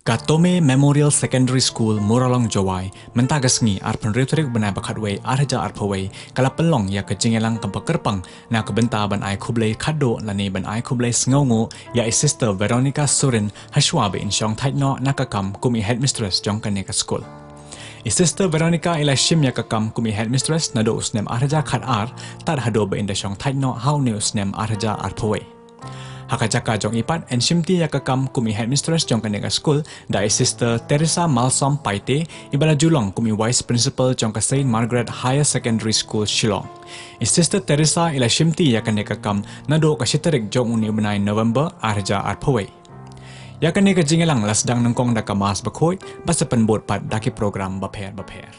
Tome Memorial Secondary School Muralong Jowai mentagasngi ar penriturik benai bakatway arja arpaway kala pelong ya kejingelang kepekerpang na kebenta ban ai kublai kado lani ban ai kublai sngongo ya sister Veronica Surin hashwa be insyong taitno nakakam kumi headmistress jong kaneka school. Sister Veronica ila shim ya kakam kumi headmistress nado usnem arja khat ar tar hado be inda syong taitno how ne usnem arja arpaway. Hakajaka jong ipat and shimti yakakam kumi headmistress jong kanega school da sister Theresa Malsom Paite ibala julong kumi vice principal jong ka Saint Margaret Higher Secondary School Shillong. Sister Theresa ila shimti yakanega kam nado ka shiterik jong uni benai November arja arpaway. Yakanega jingelang lasdang nengkong da kamas bakoi basa penbot pat daki program baper.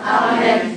Amen.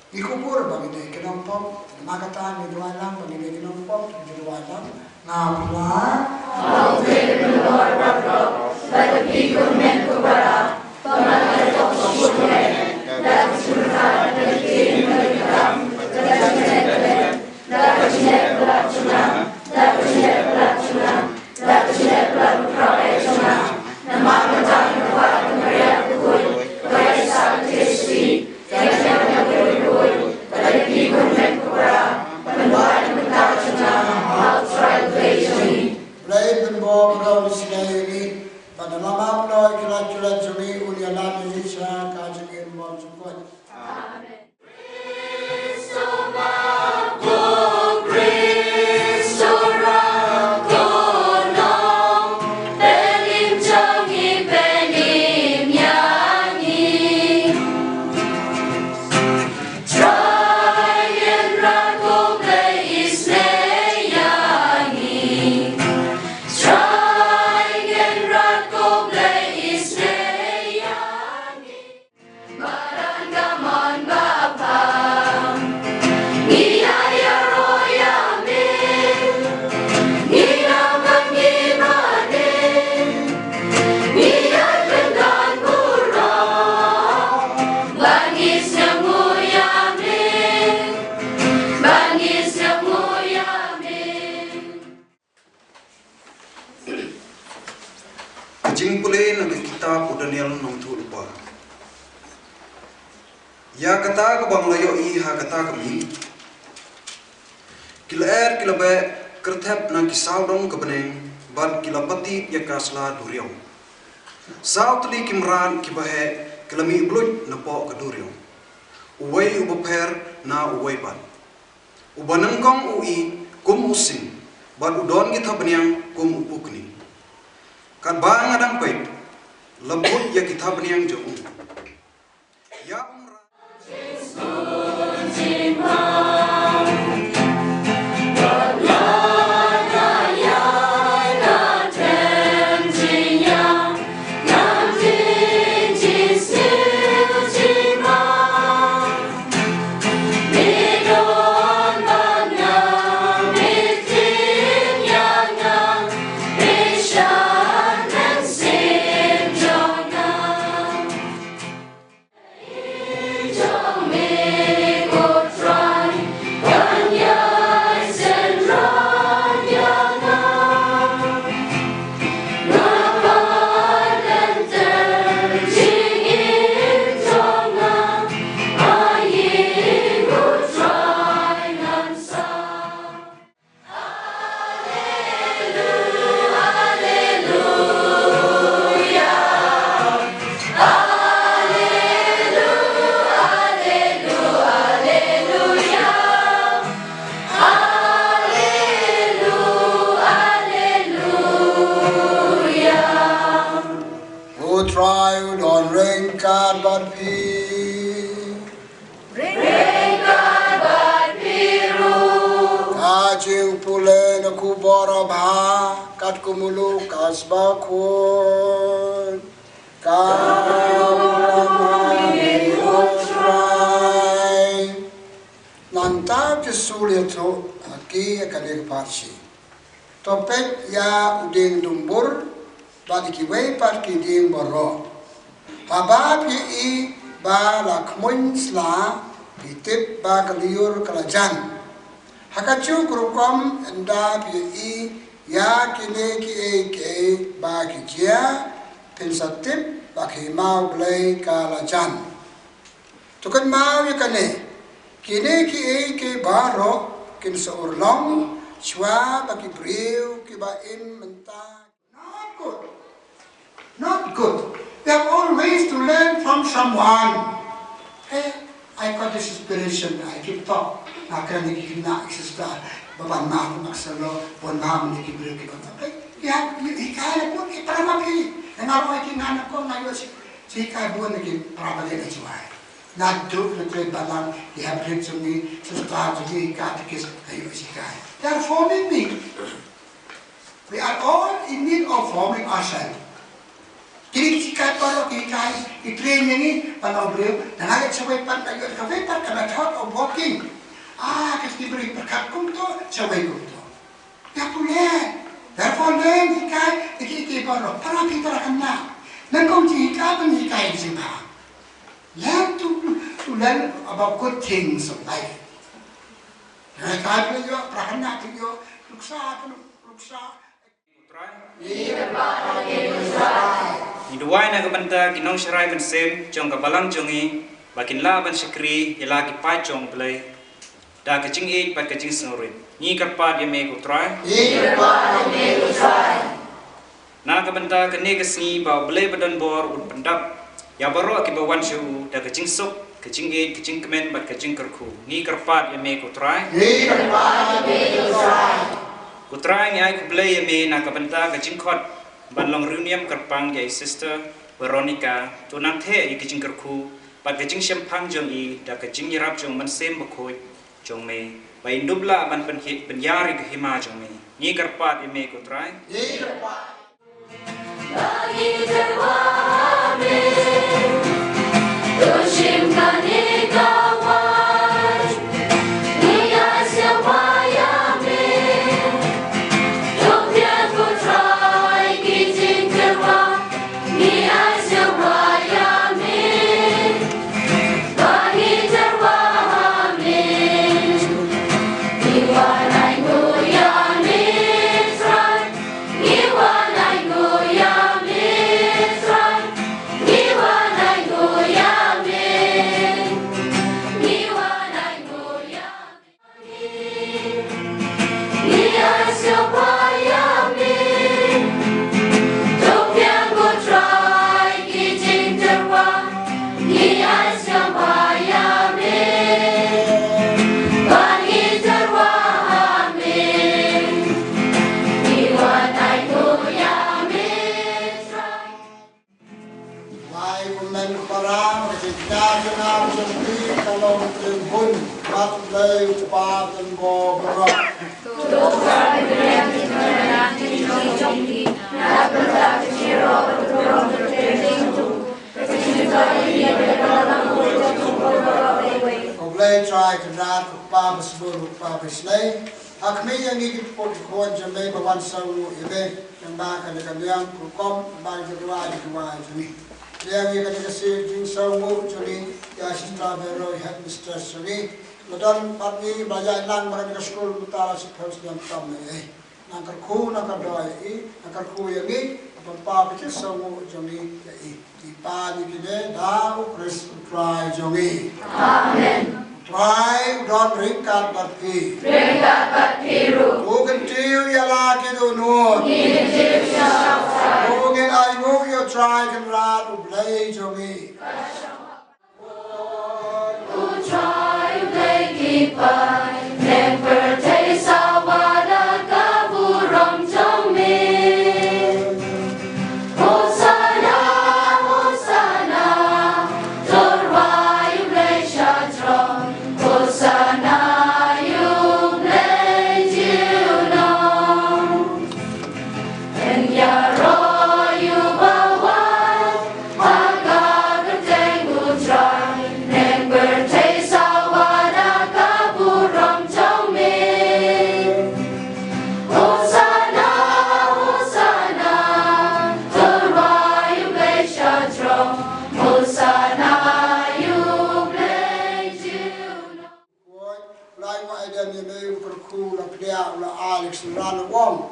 Ikubur bagi dia kenompok, makatan di dua lam bagi dia kenompok di dua lam. Ngapla. How great the Lord our God, that the people meant to bear, pemakai toko putih, dan surga dan king dari karam, dan sinet berat berkrawai cunang, nama kejam kuat meriah kuy, baik saat Kristi, yang kuy, pada people meant to bear, pembuat bentar cunang, outside blazing. Blade the bomb round slowly, but the lama ploy kilat juni ulialan nisha kajin bomb support. Amen. Ya kata ke bang layo i ha kata kami Kila be kertep na kisau dong kebeneng ban kila pati ya kasla duriong. Sau tli kimran kibahe kelami bluj na po keduriong. Uway ubaper na uway ban. Ubanengkong ui kum usim ban udon kita benyang kum upukni. Kan bang adang pait lebut ya kita benyang jong. Ya umra Trial on rain card but Kajing pule na kubora ba kat kumulu kasba kun try nanta kesulia to aki akadik parsi topet ya uding dumbur bagi kiwei par kiding boro habab i ba lakmun sla bitip ba kaliur kalajan hakachu kurukom enda i ya kine ki ke ba ki jia pensatip ba ki mau blai kalajan tukan mau ya kane kine ki ke baro kin seurlong chwa ba ki briu ki ba in menta not good. Not good. We have always to learn from someone. Hey, I got this inspiration. I keep talk. Nakar ni kina exista. Bapa nak maksalo. Pon nam ni kibir kibir. Ya, hikayat pun kita ramai. Kenapa kita nak kau nak yosi? Hikayat pun ni ramai ni cuai. Nak duk lepas balang. Ya, prinsip ni sesuatu jadi hikayat kis ayo hikayat. They are forming me. We are all in need of forming ourselves. Jadi kita kalau kita train ini pada beliau dan ada sebaik pada ayat kafe pada method of walking. Kita beri berkakum tu sebaik itu. Ya boleh. Therefore learn kita baru para kita akan nak. Dan kau jika pun jika ini semua. Learn to learn about good things of life. Kita beliau perhana beliau luksa. Iduai na kabanta kinong syarai bensem jong kabalang jongi bakin la ban syakri ila ki pai jong play da kacing e pat kacing Surin ni karpa dia me kutrai na kabanta kene kesni ba ble badan bor ud pendap ya baro ki bawan shu da kacing sok kacing e kacing kemen bat kacing kerku ni karpa dia me kutrai Kutrai ngai kublai me na kabanta kacing khot ban long reunion kerpang yai sister Veronica tunang the i kacing kerku pat kacing sempang jong i da kacing yirap jong man sem bakoi jong me ba indubla ban penyari ke hima jong me ni kerpat i me kutrai lagi terwame doshim kanika Nam Nam Jumpi Kalong Bun Mat Lay Pat and Go Barak. Oblay try to not Papa's Bull Papa's Lay. Akmi yang ikut pot kuat jamai bawan sawu ibe yang bahkan dekat yang kukom bang kedua jadi. Yang ikan kasih jing sawu jadi ya siswa baru headmistress jadi. Ledan pagi belajar lang mereka ke sekolah utara sekolah yang Tome. Nangkar ku nangkar doa nangkar ku yang ini apa kecil sawu jadi di pagi kita dah Chris try jadi. Amen. Try don't ringkat bati. Ringkat bati ru. Mungkin tiu ya lagi tu nur. Mungkin ayu you try kan rat ublay jogi. Ku try ublay kipai. Never taste awada kaburong Tome. Hosana, Hosana, Torwai ublay shadron. Hosana, you bless you know, and Yaro you bawan, Hagaganteng utray, never taste awada kaburong Tome. Hosana, Hosana, Torwai you bless shadron. Hosana, you bless you know. Lai wa ada ni me perku la pria la Alex ran wong.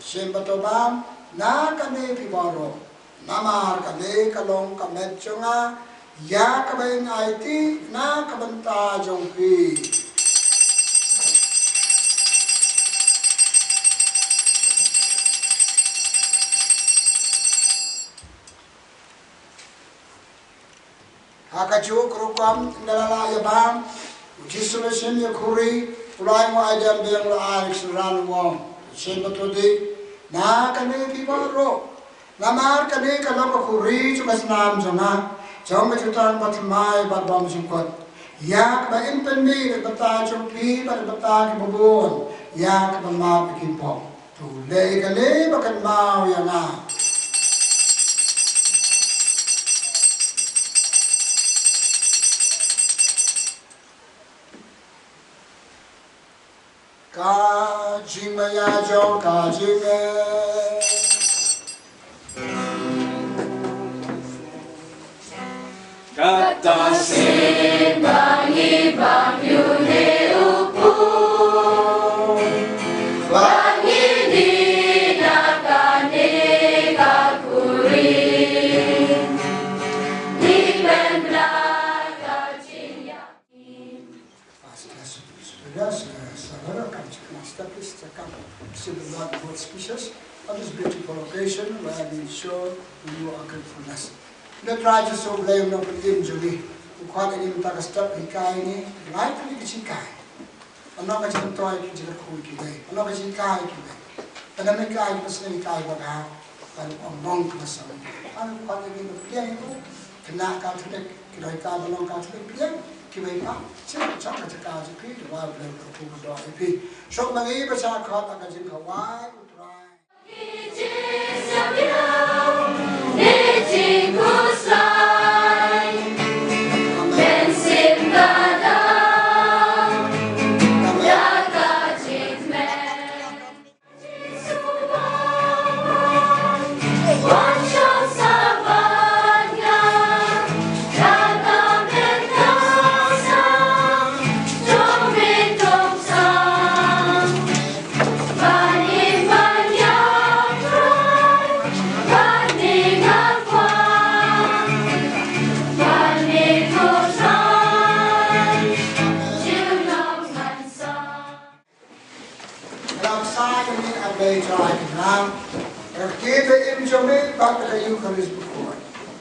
Sembato bam na kane pibaro. Nama kane kalong kamet chunga ya kabain IT na kabanta jongpi. Hakachu krukam ndalala ya bam. Jisulesin ya kuri ulai mo ajan biang la Alex ran wong. Sembato de na kane pibaro. Namar kane kalong kuri chukas nam jona. Jom betutan patmai badbam singkot. Ya ba impen mi bata jongpi bata ke bobon. Ya ba ma bikin pom. Tu le kane bakan mau ya na. Kajime ya jo kajime. Kata sembang ibang yune upu. Wangi dinakane kakuri. Nimen belaka cinyakin. Similar both species on this beautiful occasion where we show you our gratefulness. The tragedies of blame no injury. Ukhat ini minta step ikai ini, life ini kecikai. Anak kecil toy kecil kui kita, anak kecil kai kita. Anak mereka itu sendiri kai bagai, kalau orang kemasam. Anak ukhat ini berpiang itu, kena kau tidak kira kai balong kau tidak piang. Kiwaipa, siapa cakap cakap jadi dua bulan berkumpul doa itu. Sok mengi besar kau akan jadi kawai utrai.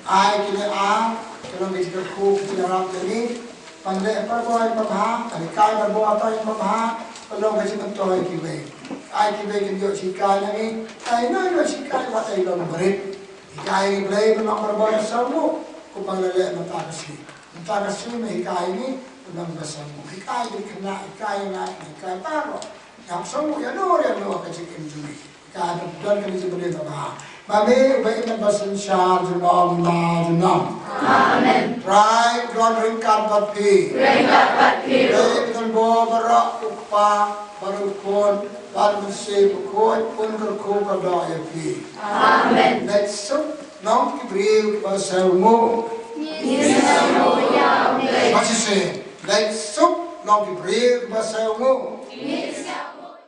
Ai kini a, kalau kita ku kita orang ini, pandai perbuat perbah, kali kai berbuat apa yang perbah, kalau kita betul kibai. Ai kibai kita juga sikai lagi, ai no sikai buat ai lom berit, sikai play memang berbuat semua. upang lele matagasi mahikai ini unang basamu hikai di kena hikai na hikai paro yang semua ya no kasi kenjui hikai dan kali sebenarnya tak Mami ubay na basan siya junom na junom. Amen. Right, don ringkat batpi. Ringkat batpi. Ubay dan bo barak ukpa barukun dan mesti bukun pun kerku kada yapi. Amen. Let's so nom kibriu basamu. Nisamu ya ubay. Masih se. Let's so nom kibriu basamu. Nisamu.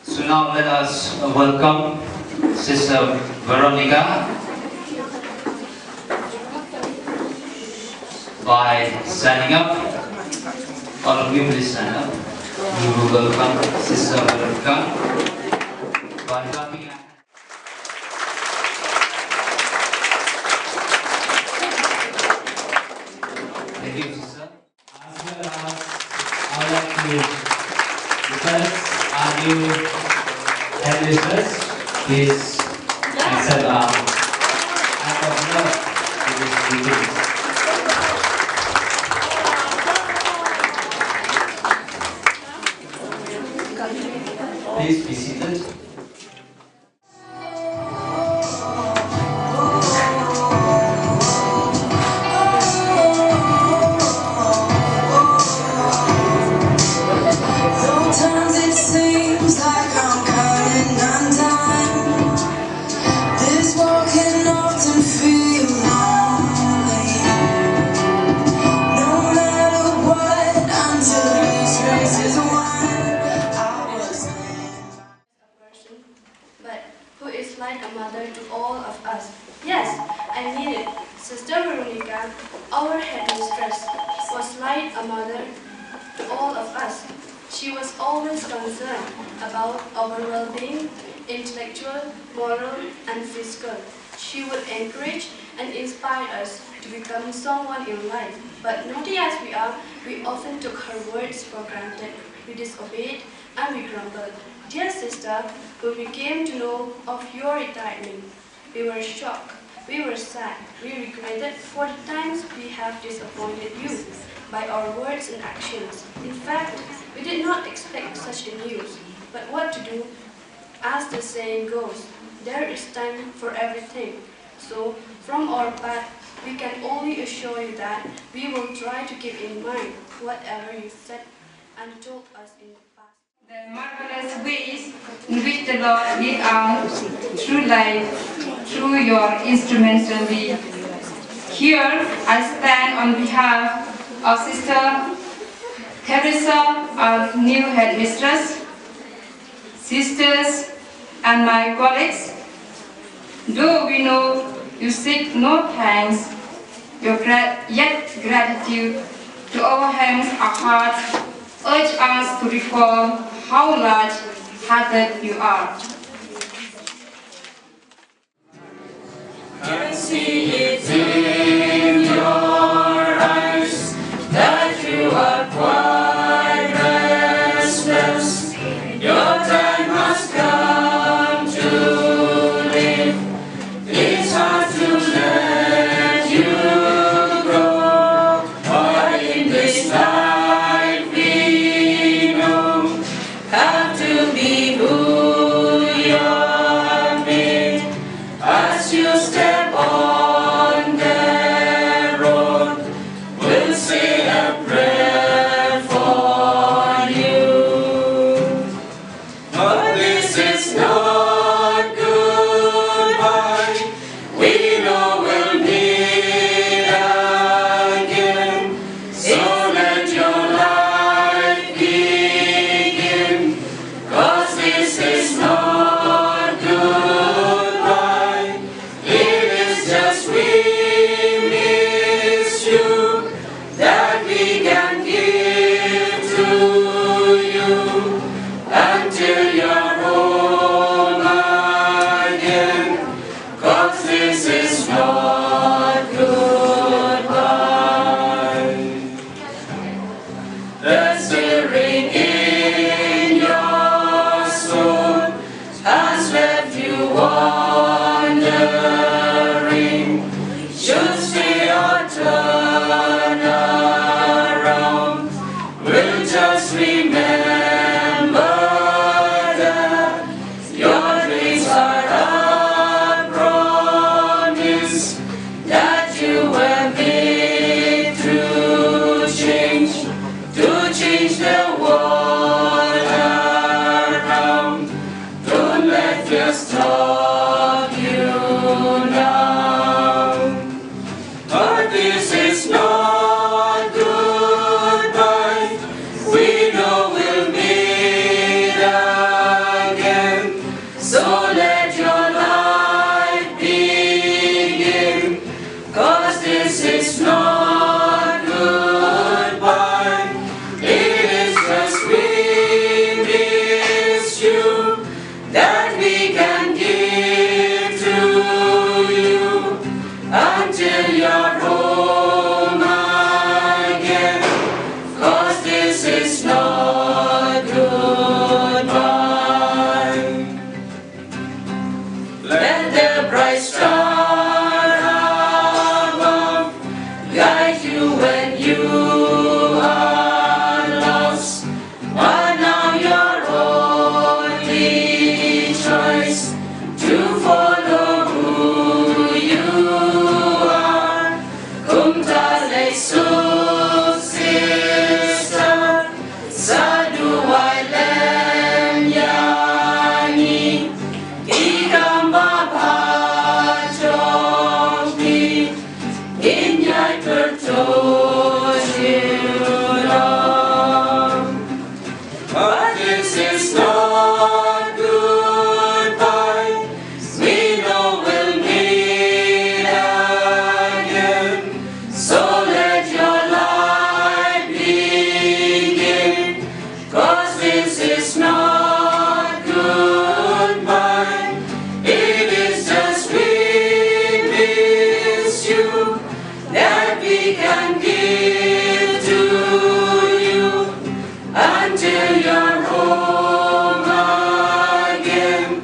So now let us welcome Sister Veronica by standing up. All of you please stand up. We will welcome Sister Veronica by clapping. Thank you, Sister. As well as I would like to request our new headmistress, please accept our act of love to this meeting. Please be seated. Sometimes it seems like I'm coming undone. This world can often feel lonely. No matter what, until this race is won, I was person, but who is like a mother to all of us. Yes, I mean it. Sister Veronica, our headmistress, was like a mother to all of us. She was always concerned about our well-being, intellectual, moral, and physical. She would encourage and inspire us to become someone in life. But naughty as we are, we often took her words for granted. We disobeyed and we grumbled. Dear sister, when we came to know of your retirement, we were shocked, we were sad, we regretted for the times we have disappointed you by our words and actions. In fact, we did not expect such a news. But what to do? As the saying goes, there is time for everything. So, from our part, we can only assure you that we will try to keep in mind whatever you said and told us in the past. The marvelous ways in which the Lord lead out through life, through your instrumentality. Here I stand on behalf of Sister Theresa, our new headmistress, sisters, and my colleagues. Though we know you seek no thanks, yet gratitude to our hands, our hearts, urge us to recall how large-hearted you are. Can see it in your eyes that you are quite restless. Your time has come to live. It's hard to let you go, but in this life we know have to be who you're made. As you step on the road, we'll say a prayer for The stirring in your soul has left you wandering. Should stay or turn around, we'll just remember that your dreams are a promise that you were made to change the world around. Don't let fear stop you now. But this is not goodbye. We know we'll meet again. So let your life begin. 'Cause this is not goodbye. It is just we miss you that we can give to you until you're home again. 'Cause this is not goodbye. Let the bright star above guide you when you are lost. But now your only choice to follow who you are. Kumtalay sister, sa duway lemyani, ikang mapachokni, inyay pertosilang. But this is not goodbye. We know we'll meet again. So let your life begin. 'Cause this is not goodbye. It is just we miss you that we can give to you until you're home again.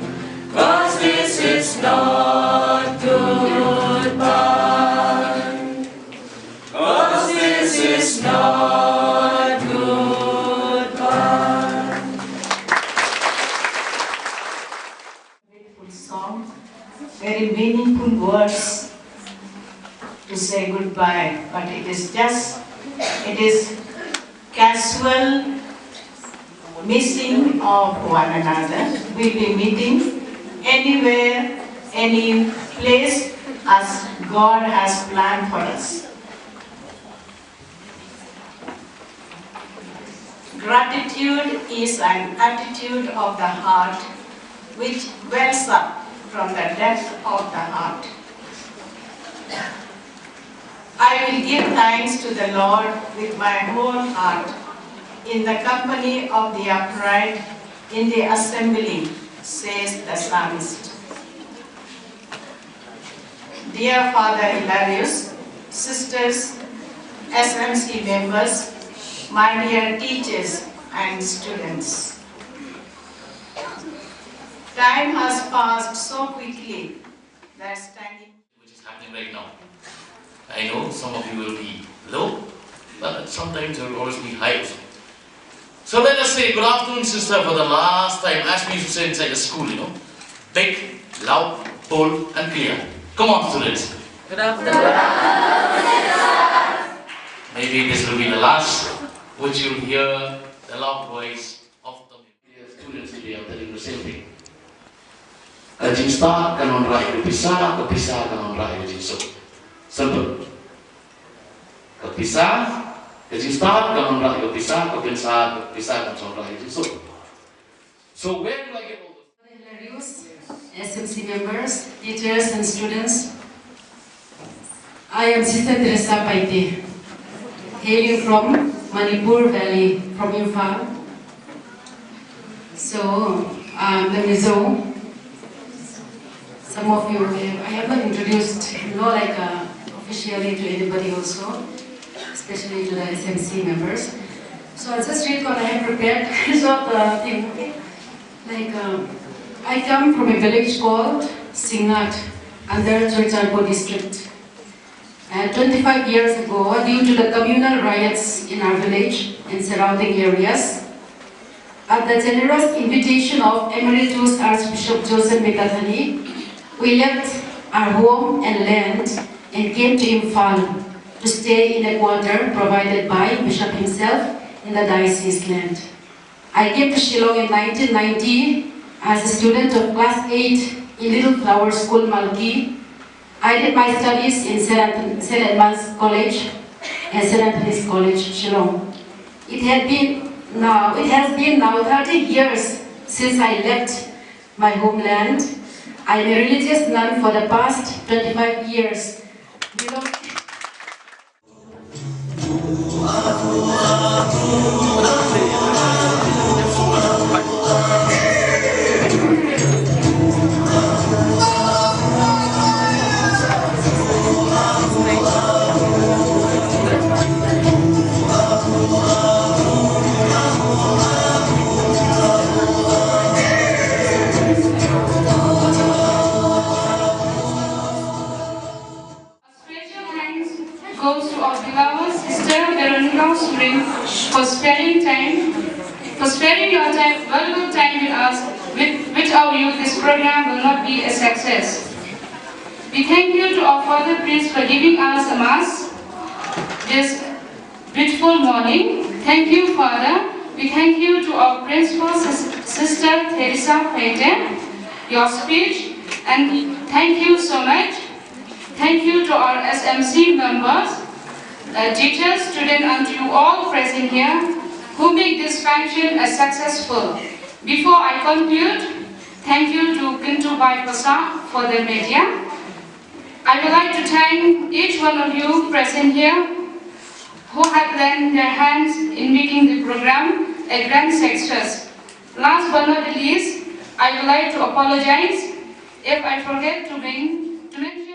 'Cause this is not goodbye. 'Cause this is not goodbye. Beautiful song, very meaningful words to say goodbye, but it is casual missing of one another. We'll be meeting anywhere, any place as God has planned for us. Gratitude is an attitude of the heart which wells up from the depth of the heart. I will give thanks to the Lord with my whole heart, in the company of the upright, in the assembly, says the psalmist. Dear Father Hilarious, sisters, SMC members, my dear teachers and students. Time has passed so quickly that standing... Which is happening right now. I know some of you will be low, but sometimes there will always be high also. So let us say good afternoon, sister, for the last time, as we used to say inside the school, you know. Big, loud, bold, and clear. Come on, students. Good afternoon. Maybe this will be the last which you'll hear the loud voice of the students today. I'm telling you the same thing. Kajinsta kanon rahi kepisah kanon rahi kajinso. Simple. Kepisah, kajinsta kanon rahi kepisah kanon rahi kajinso. So where do I get all this? SMC members, teachers and students. I am Sister Theresa Paite, hailing from Manipur Valley, from Imphal. So, the Mizo. Some of you, I haven't introduced, officially to anybody also, especially to the SMC members. So I just read what I have prepared. Short thing. Like, I come from a village called Singat, under Churchalpo district. 25 years ago, due to the communal riots in our village and surrounding areas, at the generous invitation of Emeritus Archbishop Joseph Mekathani, we left our home and land and came to Imphal to stay in a quarter provided by Bishop himself in the diocese land. I came to Shillong in 1990 as a student of class 8 in Little Flower School, Malki. I did my studies in St. Edmund's College and St. Anthony's College, Shillong. It has been now 30 years since I left my homeland. I am a religious nun for the past 25 years. Goes to our beloved sister Veronica Surin for sparing your time, valuable time with us. Without you, this program will not be a success. We thank you to our Father Priest for giving us a mass this beautiful morning. Thank you, Father. We thank you to our principal sister Theresa Paite, your speech, and thank you so much. Thank you to our SMC members, teachers, students, and to you all present here who make this function a successful. Before I conclude, thank you to Kintu Bai Pasa for the media. I would like to thank each one of you present here who have lent their hands in making the program a grand success. Last but not the least, I would like to apologize if I forget to mention